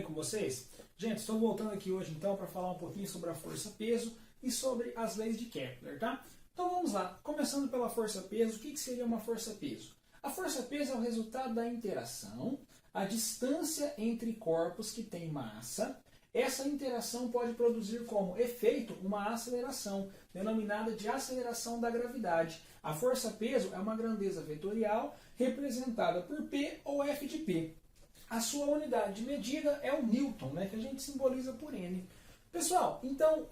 com vocês? Gente, estou voltando aqui hoje então para falar um pouquinho sobre a força-peso e sobre as leis de Kepler, tá? Então vamos lá, começando pela força-peso, o que seria uma força-peso? A força-peso é o resultado da interação, a distância entre corpos que têm massa. Essa interação pode produzir como efeito uma aceleração, denominada de aceleração da gravidade. A força-peso é uma grandeza vetorial representada por P ou F de P. A sua unidade de medida é o Newton, né, que a gente simboliza por N. Pessoal, então,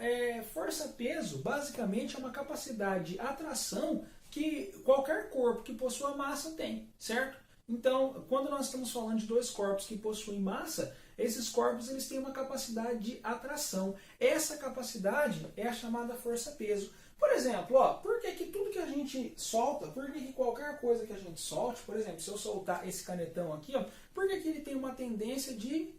força-peso basicamente é uma capacidade de atração que qualquer corpo que possua massa tem, certo? Então, quando nós estamos falando de dois corpos que possuem massa, esses corpos eles têm uma capacidade de atração. Essa capacidade é a chamada força-peso. Por exemplo, por que tudo que a gente solta, por que qualquer coisa que a gente solte, por exemplo, se eu soltar esse canetão aqui, por que ele tem uma tendência de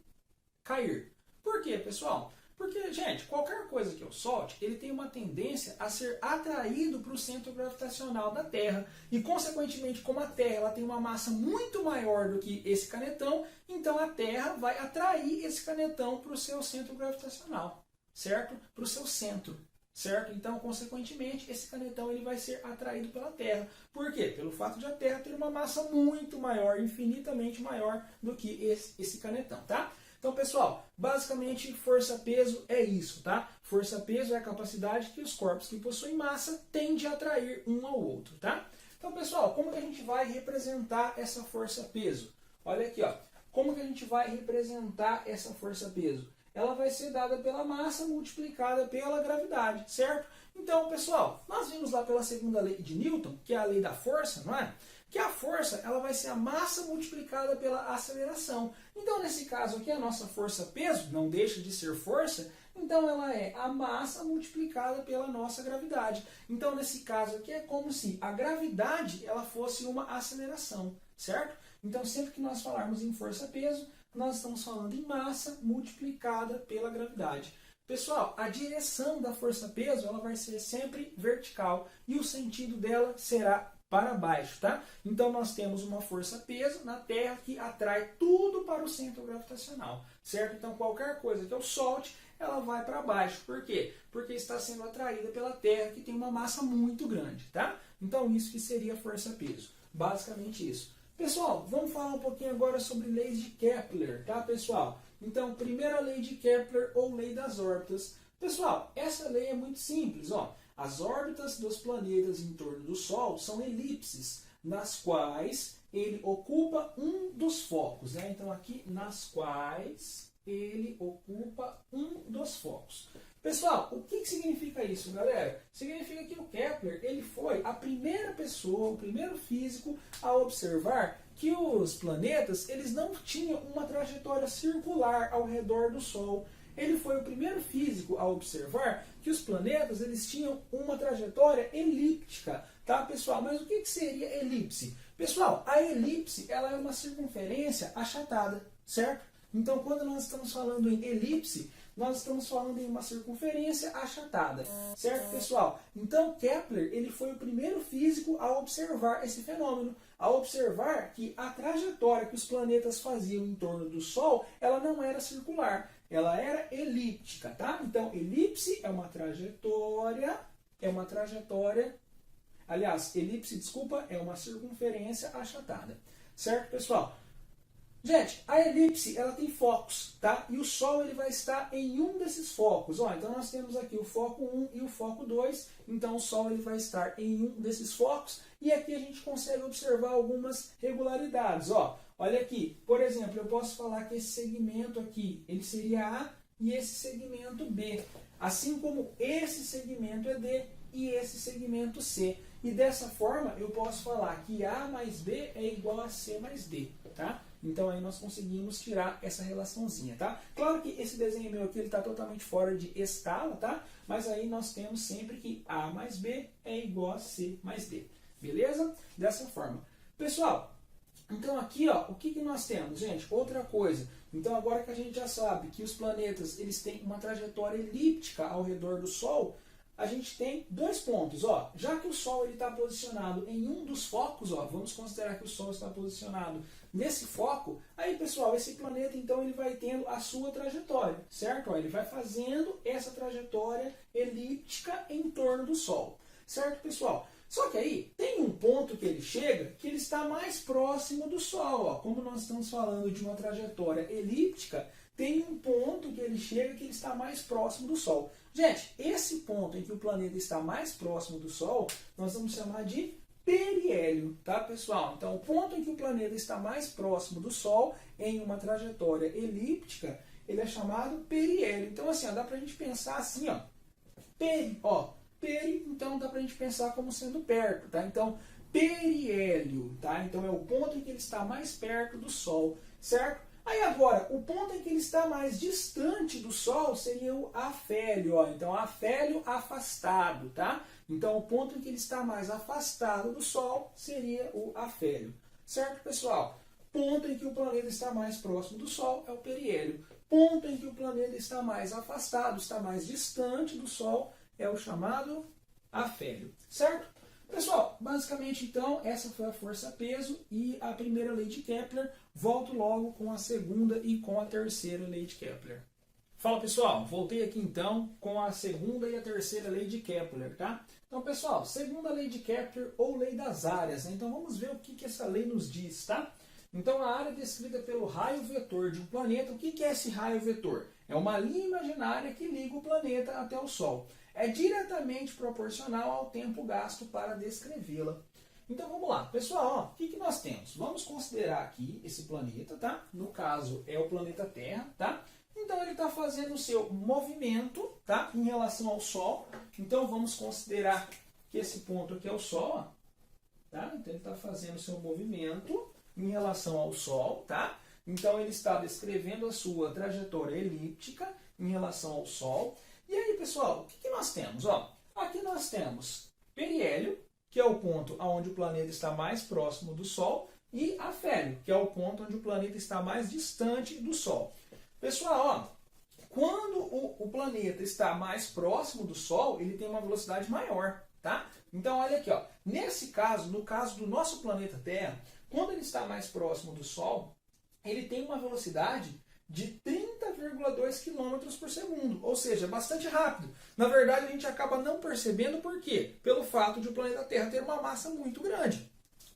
cair? Por quê, pessoal? Porque, gente, qualquer coisa que eu solte, ele tem uma tendência a ser atraído para o centro gravitacional da Terra. E, consequentemente, como a Terra ela tem uma massa muito maior do que esse canetão, então a Terra vai atrair esse canetão para o seu centro gravitacional, certo? Para o seu centro, certo? Então, consequentemente, esse canetão ele vai ser atraído pela Terra. Por quê? Pelo fato de a Terra ter uma massa muito maior, infinitamente maior do que esse canetão, tá? Então, pessoal, basicamente, força-peso é isso, tá? Força-peso é a capacidade que os corpos que possuem massa tendem a atrair um ao outro, tá? Então, pessoal, como que a gente vai representar essa força-peso? Olha aqui, como que a gente vai representar essa força-peso? Ela vai ser dada pela massa multiplicada pela gravidade, certo? Então, pessoal, nós vimos lá pela segunda lei de Newton, que é a lei da força, não é? Que a força ela vai ser a massa multiplicada pela aceleração. Então, nesse caso aqui, a nossa força-peso não deixa de ser força, então ela é a massa multiplicada pela nossa gravidade. Então, nesse caso aqui, é como se a gravidade ela fosse uma aceleração, certo? Então, sempre que nós falarmos em força-peso, nós estamos falando em massa multiplicada pela gravidade. Pessoal, a direção da força-peso ela vai ser sempre vertical e o sentido dela será para baixo, tá? Então nós temos uma força-peso na Terra que atrai tudo para o centro gravitacional, certo? Então qualquer coisa que eu solte, ela vai para baixo. Por quê? Porque está sendo atraída pela Terra que tem uma massa muito grande, tá? Então isso que seria força-peso, basicamente isso. Pessoal, vamos falar um pouquinho agora sobre leis de Kepler, tá, pessoal? Então, primeira lei de Kepler ou lei das órbitas. Pessoal, essa lei é muito simples, As órbitas dos planetas em torno do Sol são elipses, nas quais ele ocupa um dos focos, né? Então, aqui, nas quais ele ocupa um dos focos. Pessoal, o que significa isso, galera? Significa que o Kepler ele foi a primeira pessoa, o primeiro físico a observar que os planetas eles não tinham uma trajetória circular ao redor do Sol. Ele foi o primeiro físico a observar que os planetas eles tinham uma trajetória elíptica, tá, pessoal? Mas o que seria elipse? Pessoal, a elipse ela é uma circunferência achatada, certo? Então, quando nós estamos falando em elipse, nós estamos falando em uma circunferência achatada, certo, pessoal? Então, Kepler ele foi o primeiro físico a observar esse fenômeno, a observar que a trajetória que os planetas faziam em torno do Sol, ela não era circular, ela era elíptica, tá? Então, elipse é uma trajetória, aliás, elipse, desculpa, é uma circunferência achatada, certo, pessoal? Gente, a elipse ela tem focos, tá? E o Sol ele vai estar em um desses focos. Então nós temos aqui o foco 1 e o foco 2. Então o Sol ele vai estar em um desses focos. E aqui a gente consegue observar algumas regularidades. Olha aqui, por exemplo, eu posso falar que esse segmento aqui ele seria A e esse segmento B. Assim como esse segmento é D e esse segmento C. E dessa forma eu posso falar que A mais B é igual a C mais D, tá? Então aí nós conseguimos tirar essa relaçãozinha, tá? Claro que esse desenho meu aqui está totalmente fora de escala, tá? Mas aí nós temos sempre que A mais B é igual a C mais D, beleza? Dessa forma. Pessoal, então aqui, o que nós temos, gente? Outra coisa. Então agora que a gente já sabe que os planetas eles têm uma trajetória elíptica ao redor do Sol, a gente tem dois pontos. Ó. Já que o Sol está posicionado em um dos focos, ó, vamos considerar que o Sol está posicionado nesse foco, aí pessoal, esse planeta então ele vai tendo a sua trajetória, certo? Ó, ele vai fazendo essa trajetória elíptica em torno do Sol, certo pessoal? Só que aí tem um ponto que ele chega que ele está mais próximo do Sol. Ó. Como nós estamos falando de uma trajetória elíptica, tem um ponto que ele chega que ele está mais próximo do Sol. Gente, esse ponto em que o planeta está mais próximo do Sol, nós vamos chamar de periélio, tá pessoal? Então, o ponto em que o planeta está mais próximo do Sol, em uma trajetória elíptica, ele é chamado periélio. Então, assim, ó, dá pra gente pensar assim, ó, peri, então dá pra gente pensar como sendo perto, tá? Então, periélio, tá? Então, é o ponto em que ele está mais perto do Sol, certo? Aí agora, o ponto em que ele está mais distante do Sol seria o afélio, ó. Então, afélio afastado, tá? Então, o ponto em que ele está mais afastado do Sol seria o afélio, certo, pessoal? Ponto em que o planeta está mais próximo do Sol é o periélio. Ponto em que o planeta está mais afastado, está mais distante do Sol, é o chamado afélio, certo? Pessoal, basicamente então, essa foi a força-peso e a primeira lei de Kepler. Volto logo com a segunda e com a terceira lei de Kepler. Fala pessoal, voltei aqui então com a segunda e a terceira lei de Kepler, tá? Então pessoal, segunda lei de Kepler ou lei das áreas, né? Então vamos ver o que essa lei nos diz, tá? Então a área descrita pelo raio vetor de um planeta, o que é esse raio vetor? É uma linha imaginária que liga o planeta até o Sol. É diretamente proporcional ao tempo gasto para descrevê-la. Então vamos lá, pessoal, ó, o que nós temos? Vamos considerar aqui esse planeta, tá? No caso é o planeta Terra, tá? Então ele está fazendo o seu movimento, tá? Em relação ao Sol. Então vamos considerar que esse ponto aqui é o Sol, ó, tá? Então ele está fazendo o seu movimento em relação ao Sol, tá? Então ele está descrevendo a sua trajetória elíptica em relação ao Sol. E aí, pessoal, o que nós temos? Ó, aqui nós temos periélio, que é o ponto onde o planeta está mais próximo do Sol, e afélio, que é o ponto onde o planeta está mais distante do Sol. Pessoal, ó, quando o planeta está mais próximo do Sol, ele tem uma velocidade maior, tá? Então, olha aqui, ó, nesse caso, no caso do nosso planeta Terra, quando ele está mais próximo do Sol, ele tem uma velocidade de 30,2 km por segundo, ou seja, bastante rápido. Na verdade, a gente acaba não percebendo por quê? Pelo fato de o planeta Terra ter uma massa muito grande.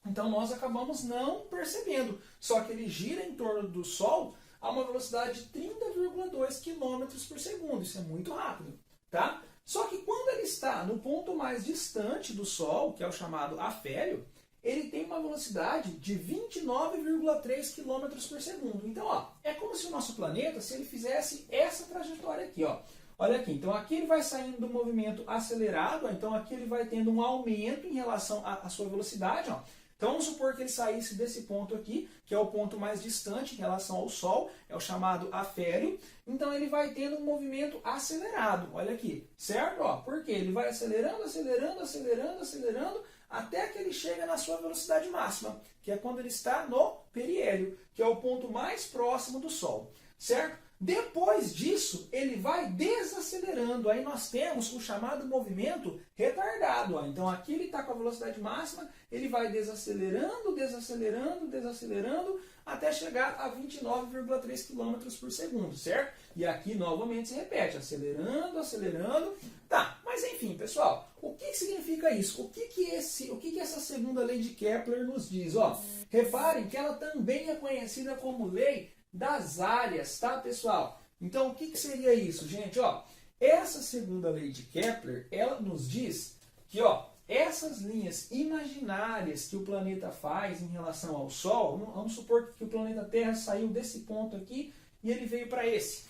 Então, nós acabamos não percebendo. Só que ele gira em torno do Sol a uma velocidade de 30,2 km por segundo. Isso é muito rápido, tá? Só que quando ele está no ponto mais distante do Sol, que é o chamado afélio, ele tem uma velocidade de 29,3 km por segundo. Então, ó, é como se o nosso planeta, se ele fizesse essa trajetória aqui, ó. Olha aqui, então aqui ele vai saindo do movimento acelerado, ó, então aqui ele vai tendo um aumento em relação à sua velocidade, ó. Então vamos supor que ele saísse desse ponto aqui, que é o ponto mais distante em relação ao Sol, é o chamado afélio. Então ele vai tendo um movimento acelerado, olha aqui, certo? Ó, porque ele vai acelerando, acelerando, acelerando, acelerando, até que ele chega na sua velocidade máxima, que é quando ele está no periélio, que é o ponto mais próximo do Sol, certo? Depois disso, ele vai desacelerando. Aí nós temos o chamado movimento retardado. Ó. Então aqui ele está com a velocidade máxima, ele vai desacelerando, desacelerando, desacelerando, até chegar a 29,3 km por segundo, certo? E aqui novamente se repete, acelerando, acelerando. Tá, mas enfim, pessoal, o que significa isso? O que essa segunda lei de Kepler nos diz? Ó, reparem que ela também é conhecida como lei das áreas, tá, pessoal? Então, o que seria isso, gente? Ó, essa segunda lei de Kepler, ela nos diz que, ó, essas linhas imaginárias que o planeta faz em relação ao Sol, vamos supor que o planeta Terra saiu desse ponto aqui e ele veio para esse.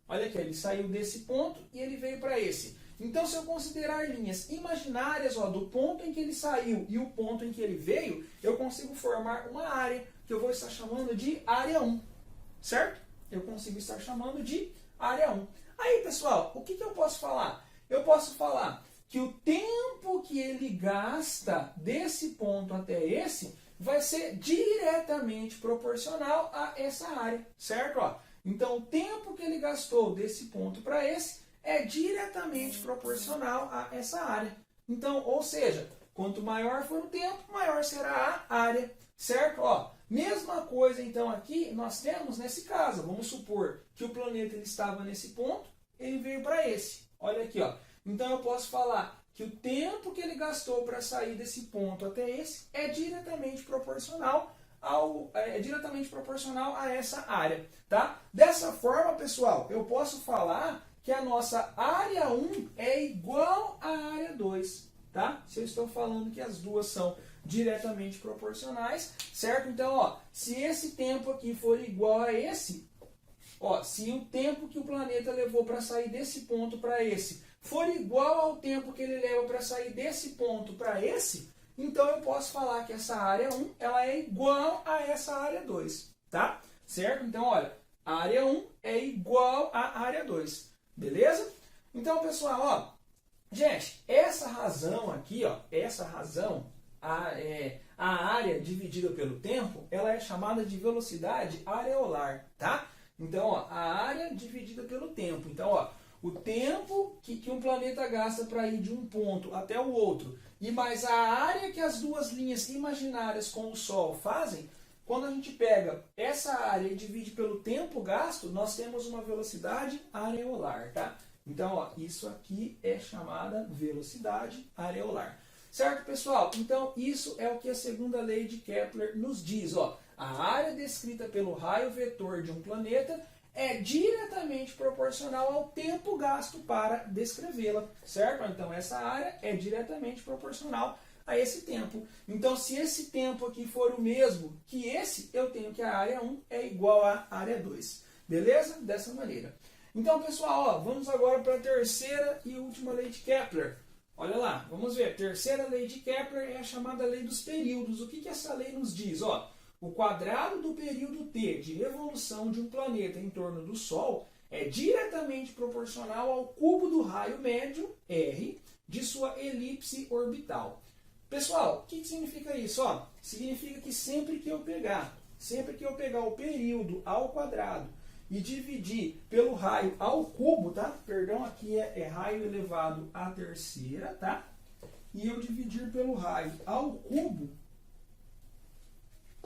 Olha aqui, ele saiu desse ponto e ele veio para esse. Então, se eu considerar linhas imaginárias, ó, do ponto em que ele saiu e o ponto em que ele veio, eu consigo formar uma área que eu vou estar chamando de área 1. Certo? Eu consigo estar chamando de área 1. Aí, pessoal, o que eu posso falar? Eu posso falar que o tempo que ele gasta desse ponto até esse vai ser diretamente proporcional a essa área, certo? Ó, então, o tempo que ele gastou desse ponto para esse é diretamente proporcional a essa área. Então, ou seja, quanto maior for o tempo, maior será a área, certo? Ó, mesma coisa então aqui nós temos nesse caso. Vamos supor que o planeta ele estava nesse ponto, ele veio para esse. Olha aqui, ó. Então eu posso falar que o tempo que ele gastou para sair desse ponto até esse é diretamente proporcional a essa área, tá? Dessa forma, pessoal, eu posso falar que a nossa área 1 é igual à área 2, tá? Se eu estou falando que as duas são diretamente proporcionais, certo? Então, ó, se esse tempo aqui for igual a esse, ó, se o tempo que o planeta levou para sair desse ponto para esse for igual ao tempo que ele leva para sair desse ponto para esse, então eu posso falar que essa área 1 ela é igual a essa área 2, tá? Certo? Então, olha, a área 1 é igual à área 2, beleza? Então, pessoal, ó, gente, essa razão aqui, ó, essa razão, a área dividida pelo tempo, ela é chamada de velocidade areolar, tá? Então, ó, a área dividida pelo tempo. Então, ó, o tempo que um planeta gasta para ir de um ponto até o outro, e mais a área que as duas linhas imaginárias com o Sol fazem, quando a gente pega essa área e divide pelo tempo gasto, nós temos uma velocidade areolar, tá? Então, ó, isso aqui é chamada velocidade areolar. Certo, pessoal? Então, isso é o que a segunda lei de Kepler nos diz, ó. A área descrita pelo raio vetor de um planeta é diretamente proporcional ao tempo gasto para descrevê-la, certo? Então, essa área é diretamente proporcional a esse tempo. Então, se esse tempo aqui for o mesmo que esse, eu tenho que a área 1 é igual à área 2. Beleza? Dessa maneira. Então, pessoal, ó, vamos agora para a terceira e última lei de Kepler. Olha lá, vamos ver. A terceira lei de Kepler é a chamada lei dos períodos. O que essa lei nos diz? Ó, o quadrado do período t de revolução de um planeta em torno do Sol é diretamente proporcional ao cubo do raio médio, r, de sua elipse orbital. Pessoal, o que significa isso? Ó, significa que sempre que eu pegar o período ao quadrado e dividir pelo raio ao cubo, tá? Perdão, aqui é raio elevado à terceira, tá? E eu dividir pelo raio ao cubo,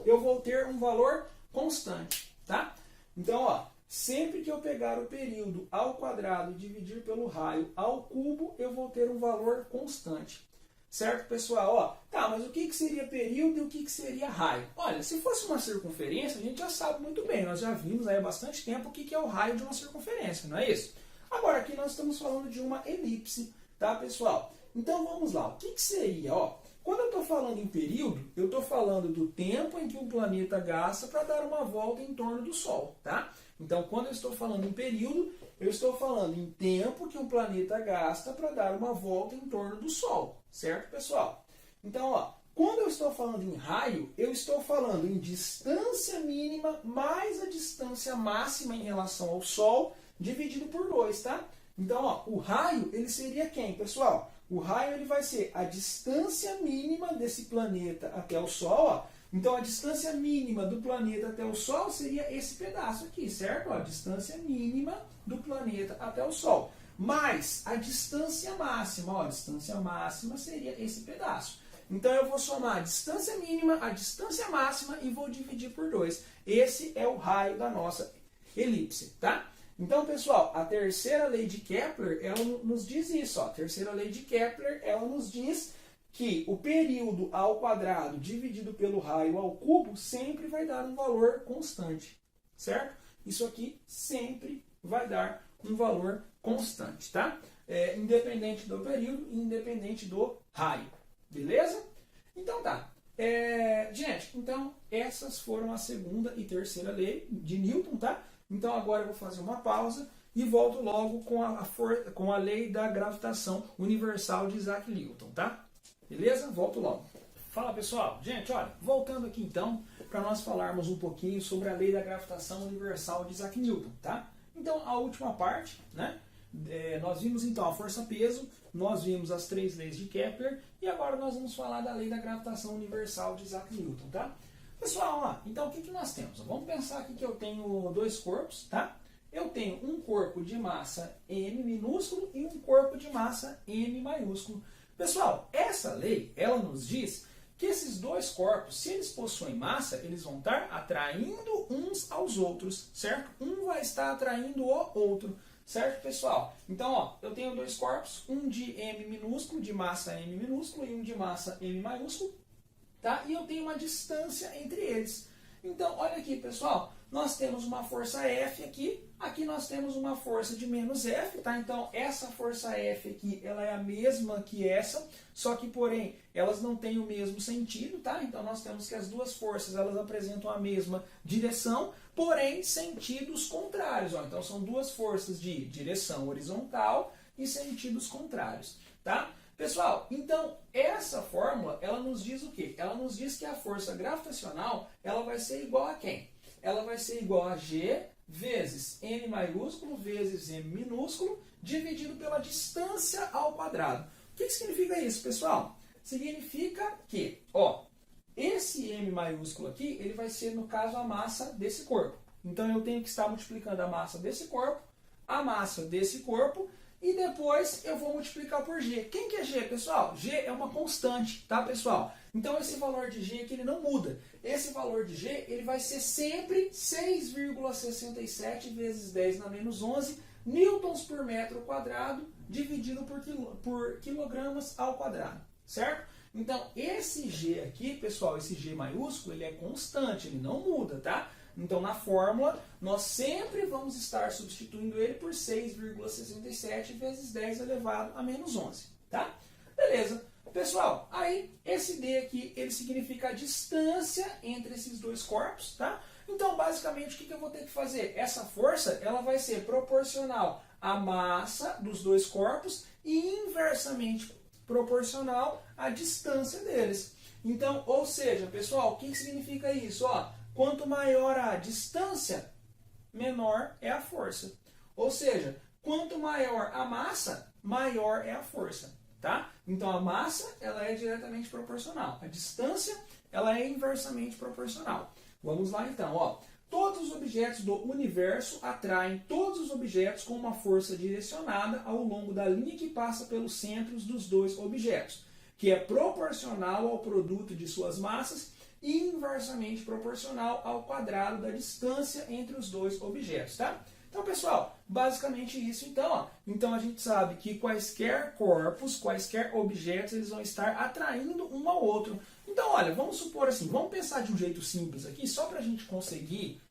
eu vou ter um valor constante, tá? Então, ó, sempre que eu pegar o período ao quadrado e dividir pelo raio ao cubo, eu vou ter um valor constante. Certo, pessoal? Ó, tá, mas o que seria período e o que seria raio? Olha, se fosse uma circunferência, a gente já sabe muito bem. Nós já vimos aí há bastante tempo o que é o raio de uma circunferência, não é isso? Agora, aqui nós estamos falando de uma elipse, tá, pessoal? Então, vamos lá. O que seria, ó? Quando eu estou falando em período, eu estou falando do tempo em que um planeta gasta para dar uma volta em torno do Sol, tá? Então, quando eu estou falando em período, eu estou falando em tempo que um planeta gasta para dar uma volta em torno do Sol, certo, pessoal? Então, ó, quando eu estou falando em raio, eu estou falando em distância mínima mais a distância máxima em relação ao Sol, dividido por 2, tá? Então, ó, o raio, ele seria quem, pessoal? O raio ele vai ser a distância mínima desse planeta até o Sol. Ó. Então, a distância mínima do planeta até o Sol seria esse pedaço aqui, certo? Ó, a distância mínima do planeta até o Sol. Mais a distância máxima. Ó, a distância máxima seria esse pedaço. Então, eu vou somar a distância mínima, a distância máxima e vou dividir por 2. Esse é o raio da nossa elipse, tá? Então, pessoal, a terceira lei de Kepler, ela nos diz isso. Ó. A terceira lei de Kepler, ela nos diz que o período ao quadrado dividido pelo raio ao cubo sempre vai dar um valor constante, certo? Isso aqui sempre vai dar um valor constante, tá? Independente do período e independente do raio, beleza? Então tá. Gente, então essas foram a segunda e terceira lei de Newton, tá? Então agora eu vou fazer uma pausa e volto logo com a lei da gravitação universal de Isaac Newton, tá? Beleza? Volto logo. Fala, pessoal. Gente, olha, voltando aqui então para nós falarmos um pouquinho sobre a lei da gravitação universal de Isaac Newton, tá? Então, a última parte, né? Nós vimos então a força-peso, nós vimos as 3 leis de Kepler e agora nós vamos falar da lei da gravitação universal de Isaac Newton, tá? Pessoal, ó, então o que nós temos? Vamos pensar aqui que eu tenho 2 corpos, tá? eu tenho um corpo de massa M minúsculo e um corpo de massa M maiúsculo. Pessoal, essa lei, ela nos diz que esses dois corpos, se eles possuem massa, eles vão estar atraindo uns aos outros, certo? Um vai estar atraindo o outro, certo, pessoal? Então, ó, eu tenho dois corpos, um de M minúsculo, de massa M minúsculo, e um de massa M maiúsculo, tá? E eu tenho uma distância entre eles. Então, olha aqui, pessoal, nós temos uma força F aqui nós temos uma força de menos F, tá? Então, essa força F aqui, ela é a mesma que essa, só que, porém, elas não têm o mesmo sentido, tá? Então, nós temos que as duas forças, elas apresentam a mesma direção, porém, sentidos contrários, ó. Então, são duas forças de direção horizontal e sentidos contrários, tá? Pessoal, então, essa fórmula, ela nos diz o quê? Ela nos diz que a força gravitacional, ela vai ser igual a quem? Ela vai ser igual a G vezes M maiúsculo vezes M minúsculo, dividido pela distância ao quadrado. O que significa isso, pessoal? Significa que, ó, esse M maiúsculo aqui, ele vai ser, no caso, a massa desse corpo. Então, eu tenho que estar multiplicando a massa desse corpo, a massa desse corpo, e depois eu vou multiplicar por G. Quem que é G, pessoal? G é uma constante, tá, pessoal? Então, esse valor de G aqui, ele não muda. Esse valor de G, ele vai ser sempre 6,67 vezes 10 na menos 11 newtons por metro quadrado, dividido por quilogramas ao quadrado, certo? Então, esse G aqui, pessoal, esse G maiúsculo, ele é constante, ele não muda, tá? Então, na fórmula, nós sempre vamos estar substituindo ele por 6,67 vezes 10 elevado a menos 11, tá? Beleza. Pessoal, aí esse D aqui, ele significa a distância entre esses dois corpos, tá? Então, basicamente, o que eu vou ter que fazer? Essa força, ela vai ser proporcional à massa dos dois corpos e inversamente proporcional à distância deles. Então, ou seja, pessoal, o que significa isso? Ó, quanto maior a distância, menor é a força. Ou seja, quanto maior a massa, maior é a força. Tá? Então a massa, ela é diretamente proporcional. A distância, ela é inversamente proporcional. Vamos lá então, ó. Todos os objetos do universo atraem todos os objetos com uma força direcionada ao longo da linha que passa pelos centros dos dois objetos, que é proporcional ao produto de suas massas e inversamente proporcional ao quadrado da distância entre os dois objetos, tá? Então, pessoal, basicamente isso. Então, ó, então a gente sabe que quaisquer corpos, quaisquer objetos, eles vão estar atraindo um ao outro. Então, olha, vamos supor assim, vamos pensar de um jeito simples aqui, só para a gente conseguir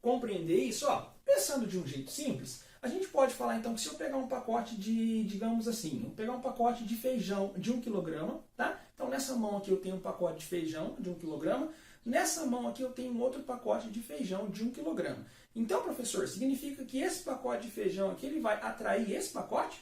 compreender isso, ó. Pensando de um jeito simples, a gente pode falar então que se eu pegar um pacote de, digamos assim, eu pegar um pacote de feijão de 1 kg, tá? Então, nessa mão aqui eu tenho um pacote de feijão de 1 kg, nessa mão aqui eu tenho outro pacote de feijão de 1 kg. Então, professor, significa que esse pacote de feijão aqui, ele vai atrair esse pacote?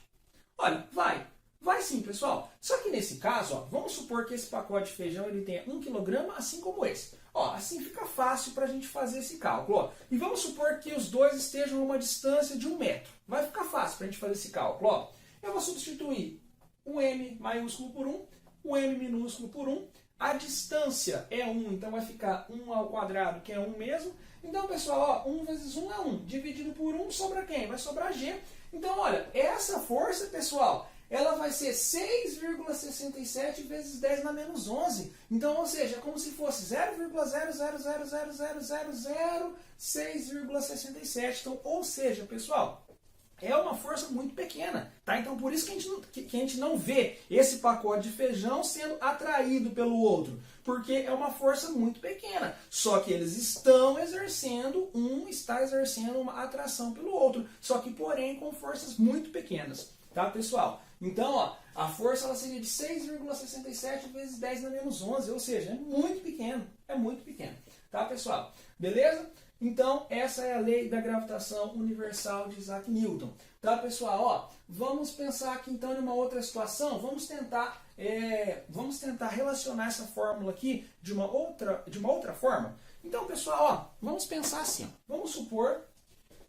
Olha, vai. Vai sim, pessoal. Só que nesse caso, ó, vamos supor que esse pacote de feijão ele tenha 1 kg, assim como esse. Ó, assim fica fácil para a gente fazer esse cálculo. Ó. E vamos supor que os dois estejam a uma distância de 1 metro. Vai ficar fácil para a gente fazer esse cálculo. Ó. Eu vou substituir o M maiúsculo por 1, o M minúsculo por 1. A distância é 1, então vai ficar 1 ao quadrado, que é 1 mesmo. Então, pessoal, ó, 1 vezes 1 é 1. Dividido por 1, sobra quem? Vai sobrar G. Então, olha, essa força, pessoal, ela vai ser 6,67 vezes 10 na menos 11. Então, ou seja, é como se fosse 0,0000006,67. Então, ou seja, pessoal, é uma força muito pequena, tá? Então, por isso que a gente não vê esse pacote de feijão sendo atraído pelo outro, porque é uma força muito pequena. Só que eles estão exercendo, um está exercendo uma atração pelo outro, só que, porém, com forças muito pequenas, tá, pessoal? Então, ó, a força ela seria de 6,67 vezes 10 na menos 11, ou seja, é muito pequeno, tá, pessoal? Beleza? Então, essa é a lei da gravitação universal de Isaac Newton. Tá, pessoal? Ó, vamos pensar aqui então em uma outra situação. Vamos tentar relacionar essa fórmula aqui de uma outra forma. Então, pessoal, ó, vamos pensar assim. Vamos supor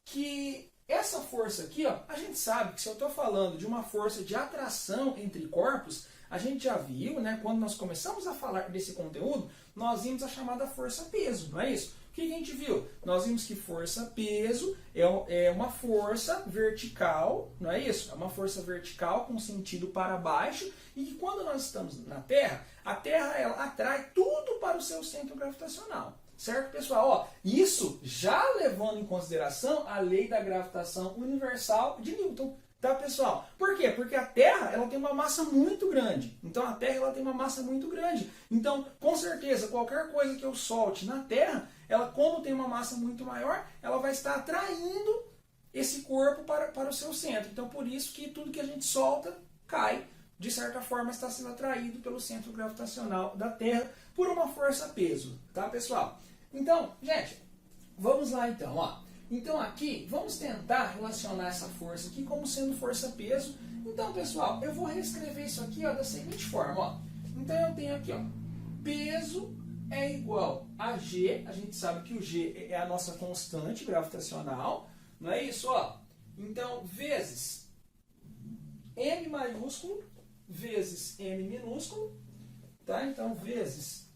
que essa força aqui, ó, a gente sabe que se eu estou falando de uma força de atração entre corpos, a gente já viu, né, quando nós começamos a falar desse conteúdo, nós vimos a chamada força-peso, não é isso? O que a gente viu? Nós vimos que força-peso é uma força vertical, não é isso? É uma força vertical com sentido para baixo e que quando nós estamos na Terra, a Terra ela atrai tudo para o seu centro gravitacional. Certo, pessoal? Ó, isso já levando em consideração a lei da gravitação universal de Newton. Tá, pessoal? Por quê? Porque a Terra ela tem uma massa muito grande. Então, a Terra ela tem uma massa muito grande. Então, com certeza, qualquer coisa que eu solte na Terra, ela, como tem uma massa muito maior, ela vai estar atraindo esse corpo para o seu centro. Então, por isso que tudo que a gente solta cai, de certa forma, está sendo atraído pelo centro gravitacional da Terra por uma força-peso. Tá, pessoal? Então, gente, vamos lá então, ó. Então aqui, vamos tentar relacionar essa força aqui como sendo força-peso. Então, pessoal, eu vou reescrever isso aqui ó, da seguinte forma. Ó. Então eu tenho aqui, ó, peso é igual a G. A gente sabe que o G é a nossa constante gravitacional. Não é isso? Ó. Então, vezes M maiúsculo vezes M minúsculo. Tá? Então, vezes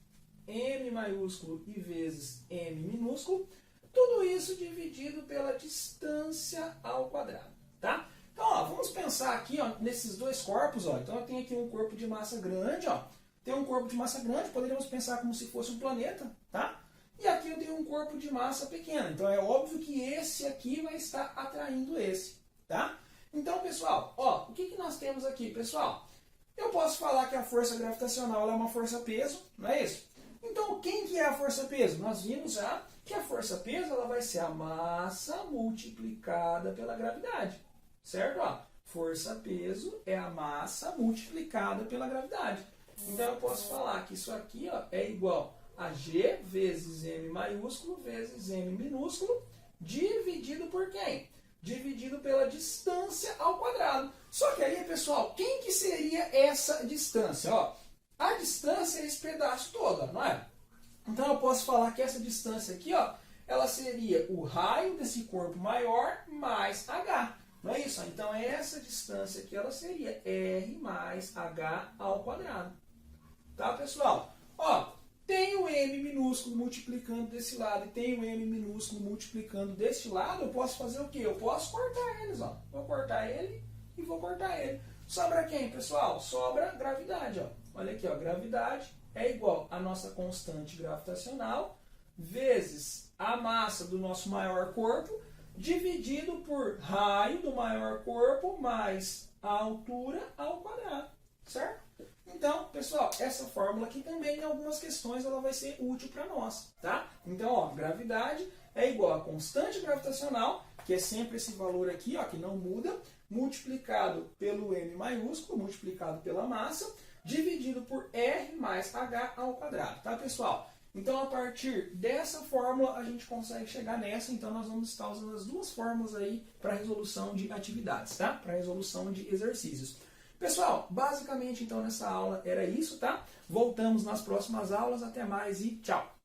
M maiúsculo e vezes M minúsculo. Tudo isso dividido pela distância ao quadrado, tá? Então, ó, vamos pensar aqui ó, nesses dois corpos. Ó. Então, eu tenho aqui um corpo de massa grande. Ó. Tem um corpo de massa grande, poderíamos pensar como se fosse um planeta, tá? E aqui eu tenho um corpo de massa pequena. Então, é óbvio que esse aqui vai estar atraindo esse, tá? Então, pessoal, ó, o que nós temos aqui, pessoal? Eu posso falar que a força gravitacional é uma força-peso, não é isso? Então, quem que é a força-peso? Nós vimos já que a força-peso ela vai ser a massa multiplicada pela gravidade, certo? Força-peso é a massa multiplicada pela gravidade. Então, eu posso falar que isso aqui ó, é igual a G vezes M maiúsculo vezes M minúsculo, dividido por quem? Dividido pela distância ao quadrado. Só que aí, pessoal, quem que seria essa distância? Ó, a distância é esse pedaço todo, não é? Então eu posso falar que essa distância aqui, ó, ela seria o raio desse corpo maior mais h. Não é isso? Então essa distância aqui, ela seria r mais h ao quadrado. Tá, pessoal? Ó, tem o m minúsculo multiplicando desse lado e tem o m minúsculo multiplicando deste lado, eu posso fazer o quê? Eu posso cortar eles, ó. Vou cortar ele e vou cortar ele. Sobra quem, pessoal? Sobra gravidade, ó. Olha aqui, ó, gravidade é igual a nossa constante gravitacional vezes a massa do nosso maior corpo dividido por raio do maior corpo mais a altura ao quadrado, certo? Então, pessoal, essa fórmula aqui também em algumas questões ela vai ser útil para nós, tá? Então, ó, gravidade é igual a constante gravitacional, que é sempre esse valor aqui, ó, que não muda, multiplicado pelo m maiúsculo, multiplicado pela massa, dividido por r mais h ao quadrado, tá, pessoal? Então, a partir dessa fórmula, a gente consegue chegar nessa. Então, nós vamos estar usando as duas fórmulas aí para resolução de atividades, tá? Para resolução de exercícios. Pessoal, basicamente, então, nessa aula era isso, tá? Voltamos nas próximas aulas. Até mais e tchau!